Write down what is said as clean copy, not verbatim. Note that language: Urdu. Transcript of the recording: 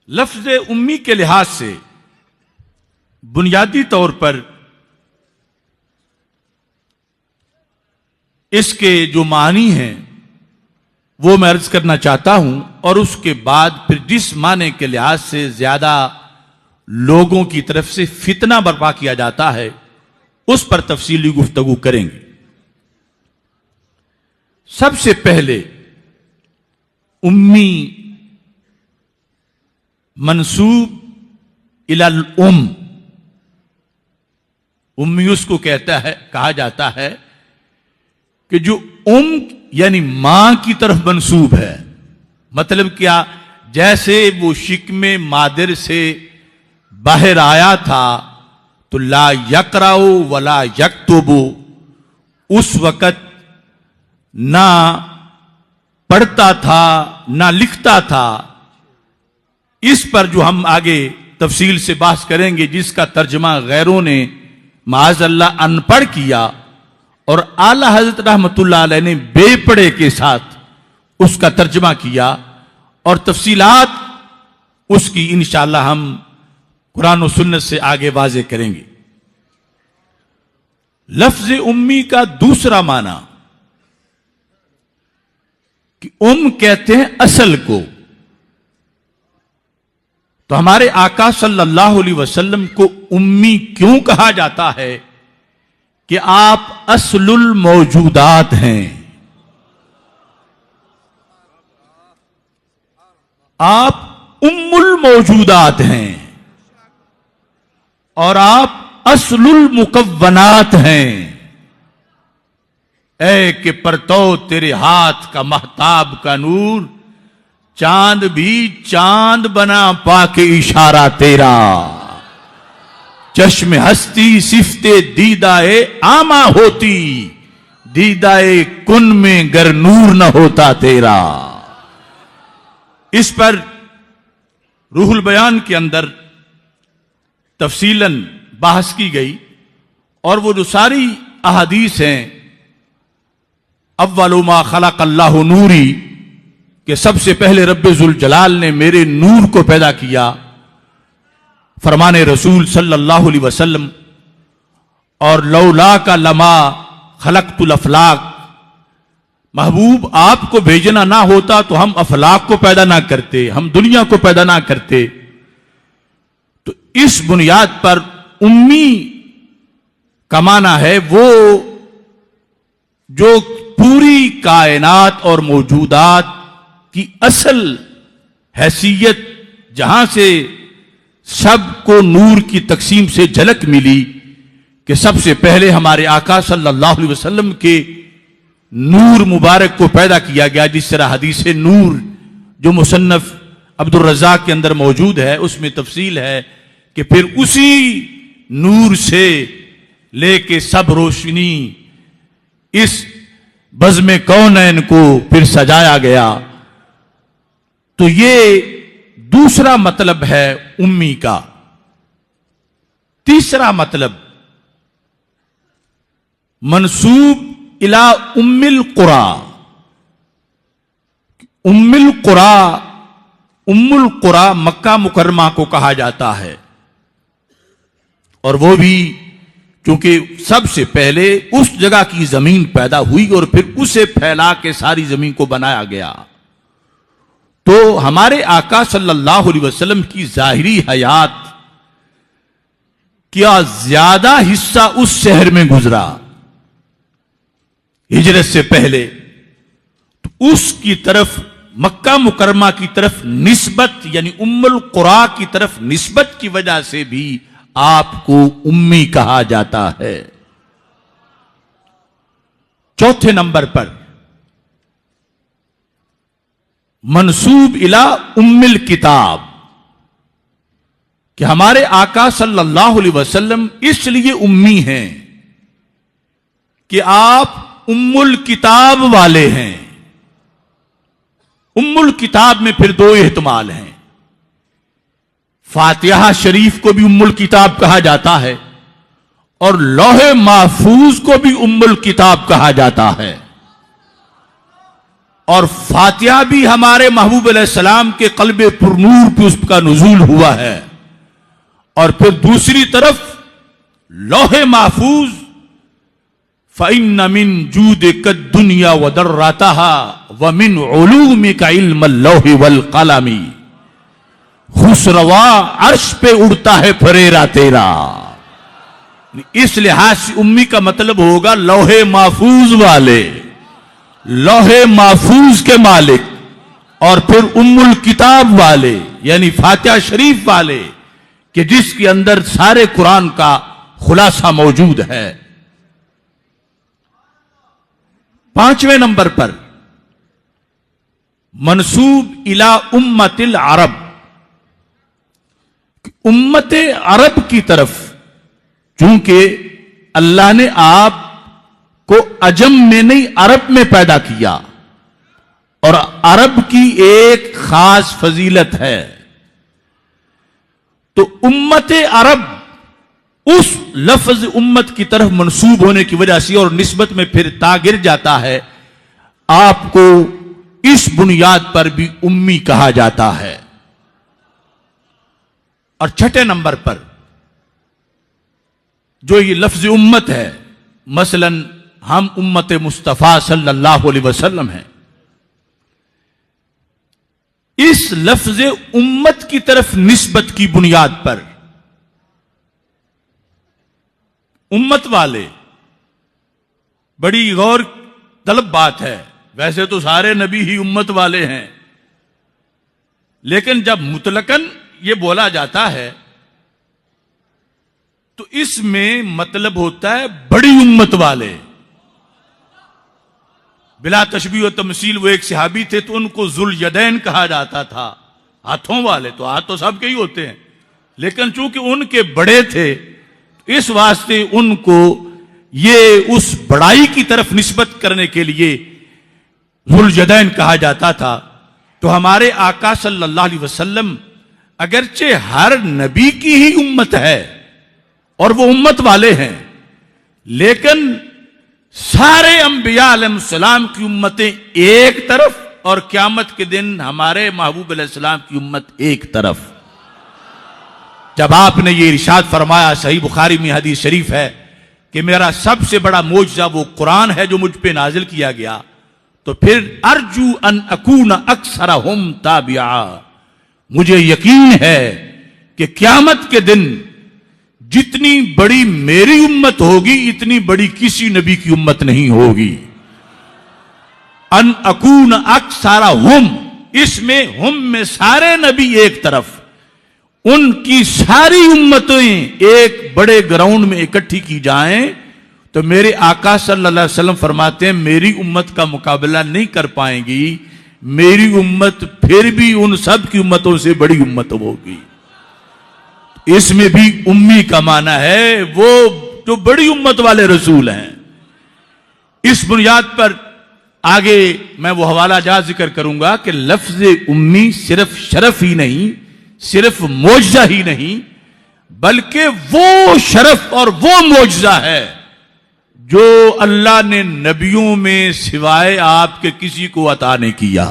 لفظ امی کے لحاظ سے بنیادی طور پر اس کے جو معنی ہیں وہ میں عرض کرنا چاہتا ہوں، اور اس کے بعد پھر جس معنی کے لحاظ سے زیادہ لوگوں کی طرف سے فتنہ برپا کیا جاتا ہے اس پر تفصیلی گفتگو کریں گے۔ سب سے پہلے امی منسوب الی الام، امی اس کو کہا جاتا ہے کہ جو یعنی ماں کی طرف منسوب ہے۔ مطلب کیا؟ جیسے وہ شکم مادر سے باہر آیا تھا تو لا یقرأ ولا یکتب، اس وقت نہ پڑھتا تھا نہ لکھتا تھا۔ اس پر جو ہم آگے تفصیل سے بحث کریں گے، جس کا ترجمہ غیروں نے معاذ اللہ ان پڑھ کیا، اور اعلی حضرت رحمت اللہ علیہ نے بے پڑھے کے ساتھ اس کا ترجمہ کیا، اور تفصیلات اس کی انشاءاللہ ہم قرآن و سنت سے آگے واضح کریں گے۔ لفظ امی کا دوسرا معنی کہ کہتے ہیں اصل کو، تو ہمارے آقا صلی اللہ علیہ وسلم کو امی کیوں کہا جاتا ہے؟ کہ آپ اصل الموجودات ہیں، آپ ام الموجودات ہیں، اور آپ اصل المکونات ہیں۔ اے کہ پرتو تیرے ہاتھ کا مہتاب کا نور، چاند بھی چاند بنا پا کے اشارہ تیرا، چشم ہستی صفت دیدہ آما ہوتی، دیدہ کن میں گر نور نہ ہوتا تیرا۔ اس پر روح البیان کے اندر تفصیلاً بحث کی گئی، اور وہ جو ساری احادیث ہیں، اول ما خلق اللہ نوری، کہ سب سے پہلے رب ذوالجلال نے میرے نور کو پیدا کیا، فرمان رسول صلی اللہ علیہ وسلم، اور لولا کا لما خلقت الافلاق، محبوب آپ کو بھیجنا نہ ہوتا تو ہم افلاق کو پیدا نہ کرتے، ہم دنیا کو پیدا نہ کرتے۔ تو اس بنیاد پر امی کا معنی ہے وہ جو پوری کائنات اور موجودات کی اصل حیثیت، جہاں سے سب کو نور کی تقسیم سے جھلک ملی، کہ سب سے پہلے ہمارے آقا صلی اللہ علیہ وسلم کے نور مبارک کو پیدا کیا گیا، جس طرح حدیث نور جو مصنف عبد الرزاق کے اندر موجود ہے، اس میں تفصیل ہے کہ پھر اسی نور سے لے کے سب روشنی اس بزم کونین کو پھر سجایا گیا۔ تو یہ دوسرا مطلب ہے امی کا۔ تیسرا مطلب منسوب الی ام القرى، ام القرى مکہ مکرمہ کو کہا جاتا ہے، اور وہ بھی چونکہ سب سے پہلے اس جگہ کی زمین پیدا ہوئی اور پھر اسے پھیلا کے ساری زمین کو بنایا گیا، تو ہمارے آقا صلی اللہ علیہ وسلم کی ظاہری حیات کیا زیادہ حصہ اس شہر میں گزرا ہجرت سے پہلے، تو اس کی طرف مکہ مکرمہ کی طرف نسبت، یعنی ام القرى کی طرف نسبت کی وجہ سے بھی آپ کو امی کہا جاتا ہے۔ چوتھے نمبر پر منسوب الی ام الکتاب، کہ ہمارے آقا صلی اللہ علیہ وسلم اس لیے امی ہیں کہ آپ ام الکتاب والے ہیں۔ ام الکتاب میں پھر دو احتمال ہیں، فاتحہ شریف کو بھی ام الکتاب کہا جاتا ہے، اور لوح محفوظ کو بھی ام الکتاب کہا جاتا ہے۔ اور فاتحہ بھی ہمارے محبوب علیہ السلام کے قلب پرنور پہ اس کا نزول ہوا ہے. اور پھر دوسری طرف لوح محفوظ فَإِنَّ مِن جُودِكَ الدُّنْيَا وَدَرَّتَهَا وَمِنْ عُلُومِكَ عِلْمَ اللَّوْحِ وَالْقَلَمِ. خسروا عرش پہ اڑتا ہے پھریرا تیرا. اس لحاظ سے امی کا مطلب ہوگا لوح محفوظ والے، لوح محفوظ کے مالک، اور پھر ام الکتاب والے یعنی فاتحہ شریف والے کہ جس کے اندر سارے قرآن کا خلاصہ موجود ہے. 5ویں نمبر پر منسوب الی امت العرب، امت عرب کی طرف، چونکہ اللہ نے آپ کو عجم میں نہیں عرب میں پیدا کیا، اور عرب کی ایک خاص فضیلت ہے. تو امت عرب اس لفظ امت کی طرف منسوب ہونے کی وجہ سے اور نسبت میں پھر تا گر جاتا ہے، آپ کو اس بنیاد پر بھی امی کہا جاتا ہے. اور 6 نمبر پر جو یہ لفظ امت ہے، مثلا ہم امت مصطفیٰ صلی اللہ علیہ وسلم ہیں، اس لفظ امت کی طرف نسبت کی بنیاد پر امت والے، بڑی غور طلب بات ہے. ویسے تو سارے نبی ہی امت والے ہیں، لیکن جب مطلقاً یہ بولا جاتا ہے تو اس میں مطلب ہوتا ہے بڑی امت والے. بلا تشبیہ و تمثیل وہ ایک صحابی تھے تو ان کو ذوالیدین کہا جاتا تھا، ہاتھوں والے. تو ہاتھ تو سب کے ہی ہوتے ہیں، لیکن چونکہ ان کے بڑے تھے اس واسطے ان کو یہ اس بڑائی کی طرف نسبت کرنے کے لیے ذوالیدین کہا جاتا تھا. تو ہمارے آقا صلی اللہ علیہ وسلم اگرچہ ہر نبی کی ہی امت ہے اور وہ امت والے ہیں، لیکن سارے انبیاء علیہ السلام کی امتیں ایک طرف اور قیامت کے دن ہمارے محبوب علیہ السلام کی امت ایک طرف. جب آپ نے یہ ارشاد فرمایا، صحیح بخاری میں حدیث شریف ہے کہ میرا سب سے بڑا معجزہ وہ قرآن ہے جو مجھ پہ نازل کیا گیا، تو پھر ارجو ان اکون اکثرہم تابعا، مجھے یقین ہے کہ قیامت کے دن جتنی بڑی میری امت ہوگی اتنی بڑی کسی نبی کی امت نہیں ہوگی. ان اکون اکثرہم، اس میں ہم میں سارے نبی ایک طرف، ان کی ساری امتیں ایک بڑے گراؤنڈ میں اکٹھی کی جائیں تو میرے آقا صلی اللہ علیہ وسلم فرماتے ہیں میری امت کا مقابلہ نہیں کر پائیں گی، میری امت پھر بھی ان سب کی امتوں سے بڑی امت ہوگی. اس میں بھی امی کا معنی ہے وہ جو بڑی امت والے رسول ہیں. اس بنیاد پر آگے میں وہ حوالہ جات ذکر کروں گا کہ لفظ امی صرف شرف ہی نہیں، صرف معجزہ ہی نہیں، بلکہ وہ شرف اور وہ معجزہ ہے جو اللہ نے نبیوں میں سوائے آپ کے کسی کو عطا نہیں کیا.